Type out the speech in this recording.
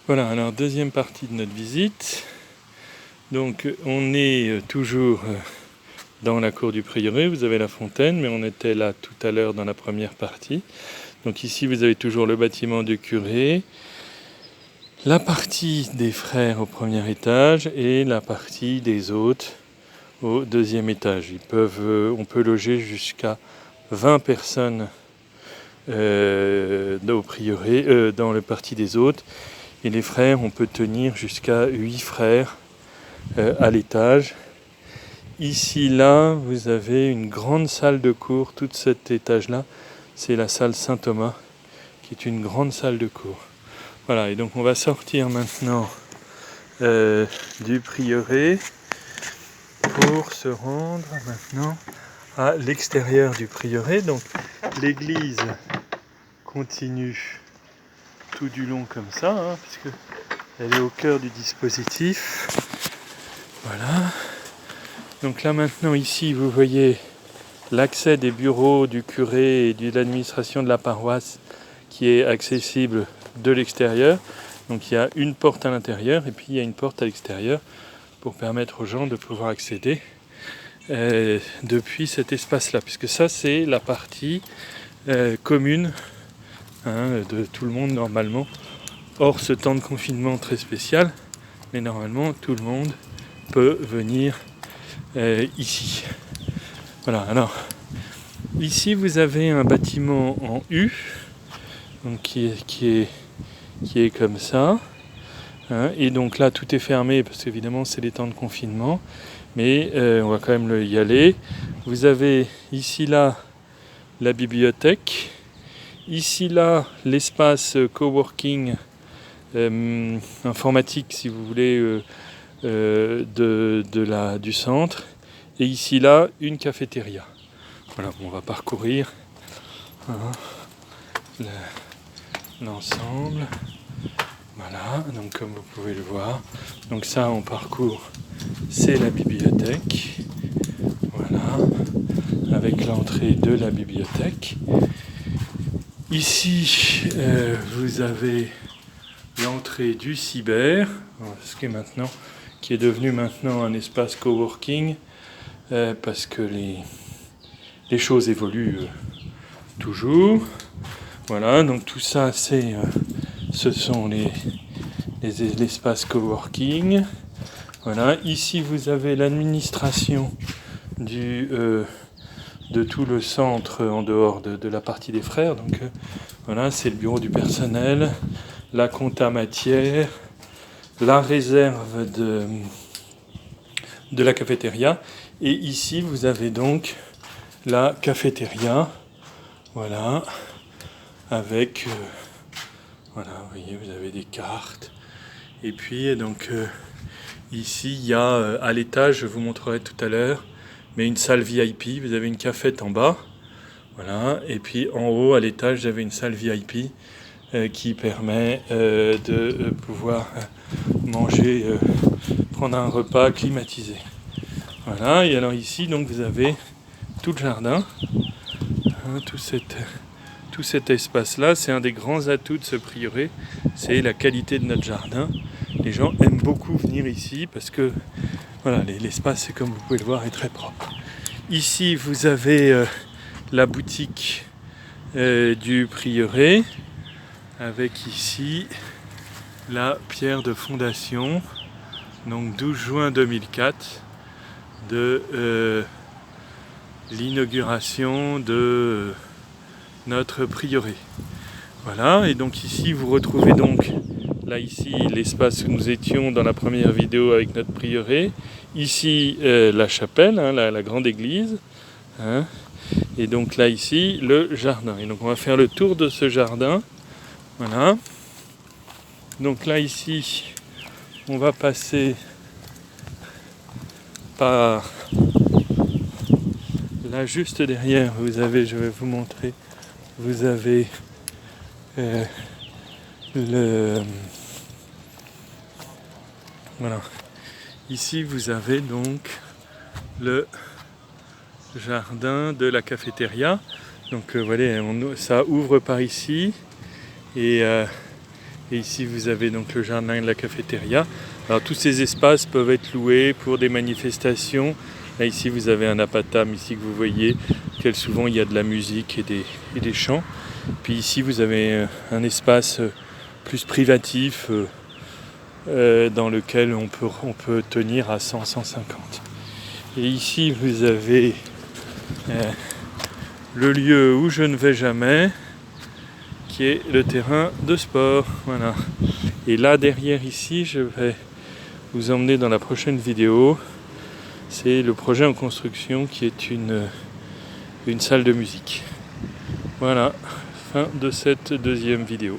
Voilà, alors deuxième partie de notre visite. Donc on est toujours dans la cour du prieuré, vous avez la fontaine, mais on était là tout à l'heure dans la première partie. Donc ici vous avez toujours le bâtiment du curé, la partie des frères au premier étage et la partie des hôtes au deuxième étage. On peut loger jusqu'à 20 personnes au prieuré, dans le parti des hôtes. Et les frères, on peut tenir jusqu'à 8 frères à l'étage. Ici, là, vous avez une grande salle de cours. Tout cet étage-là, c'est la salle Saint-Thomas, qui est une grande salle de cours. Voilà, et donc on va sortir maintenant du prieuré pour se rendre maintenant à l'extérieur du prieuré. Donc l'église continue tout du long comme ça, puisque elle est au cœur du dispositif. Voilà. Donc là maintenant ici vous voyez l'accès des bureaux du curé et de l'administration de la paroisse qui est accessible de l'extérieur. Donc il y a une porte à l'intérieur et puis il y a une porte à l'extérieur pour permettre aux gens de pouvoir accéder depuis cet espace-là, puisque ça c'est la partie commune de tout le monde normalement, hors ce temps de confinement très spécial, mais normalement tout le monde peut venir ici. Voilà, alors ici vous avez un bâtiment en U, donc qui est comme ça, et donc là tout est fermé parce qu'évidemment c'est les temps de confinement, mais on va quand même y aller. Vous avez ici là la bibliothèque, ici là l'espace coworking informatique si vous voulez du centre, et ici là une cafétéria. Voilà, on va parcourir l'ensemble. Voilà, donc comme vous pouvez le voir, donc ça on parcourt, c'est la bibliothèque. Voilà, avec l'entrée de la bibliothèque. Ici, vous avez l'entrée du cyber, qui est devenu maintenant un espace coworking, parce que les choses évoluent toujours. Voilà, donc tout ça, ce sont l'espace coworking. Voilà, ici vous avez l'administration de tout le centre en dehors de la partie des frères. Donc voilà, c'est le bureau du personnel, la compta matière, la réserve de la cafétéria. Et ici vous avez donc la cafétéria. Voilà, avec voilà, vous voyez, vous avez des cartes. Et puis donc ici il y a à l'étage, je vous montrerai tout à l'heure, mais une salle VIP. Vous avez une cafette en bas, voilà, et puis en haut à l'étage vous avez une salle VIP qui permet de pouvoir manger, prendre un repas climatisé. Voilà, et alors ici donc vous avez tout le jardin, tout cet espace-là. C'est un des grands atouts de ce prieuré, c'est la qualité de notre jardin. Les gens aiment beaucoup venir ici parce que voilà, l'espace, comme vous pouvez le voir, est très propre. Ici, vous avez la boutique du prieuré, avec ici la pierre de fondation, donc 12 juin 2004, de l'inauguration de notre prieuré. Voilà, et donc ici vous retrouvez donc là ici l'espace où nous étions dans la première vidéo avec notre prieuré. Ici la chapelle, la grande église. Et donc là ici le jardin. Et donc on va faire le tour de ce jardin. Voilà. Donc là ici on va passer par là juste derrière. Vous avez, je vais vous montrer. Vous avez voilà. Ici vous avez donc le jardin de la cafétéria. Donc voilà, ça ouvre par ici et Et ici vous avez donc le jardin de la cafétéria. Alors tous ces espaces peuvent être loués pour des manifestations. Là ici vous avez un apatam ici que vous voyez, auquel souvent il y a de la musique et des chants. Puis ici vous avez un espace plus privatif dans lequel on peut tenir à 100-150. Et ici vous avez le lieu où je ne vais jamais, qui est le terrain de sport. Voilà. Et là derrière ici, je vais vous emmener dans la prochaine vidéo. C'est le projet en construction qui est une salle de musique. Voilà, fin de cette deuxième vidéo.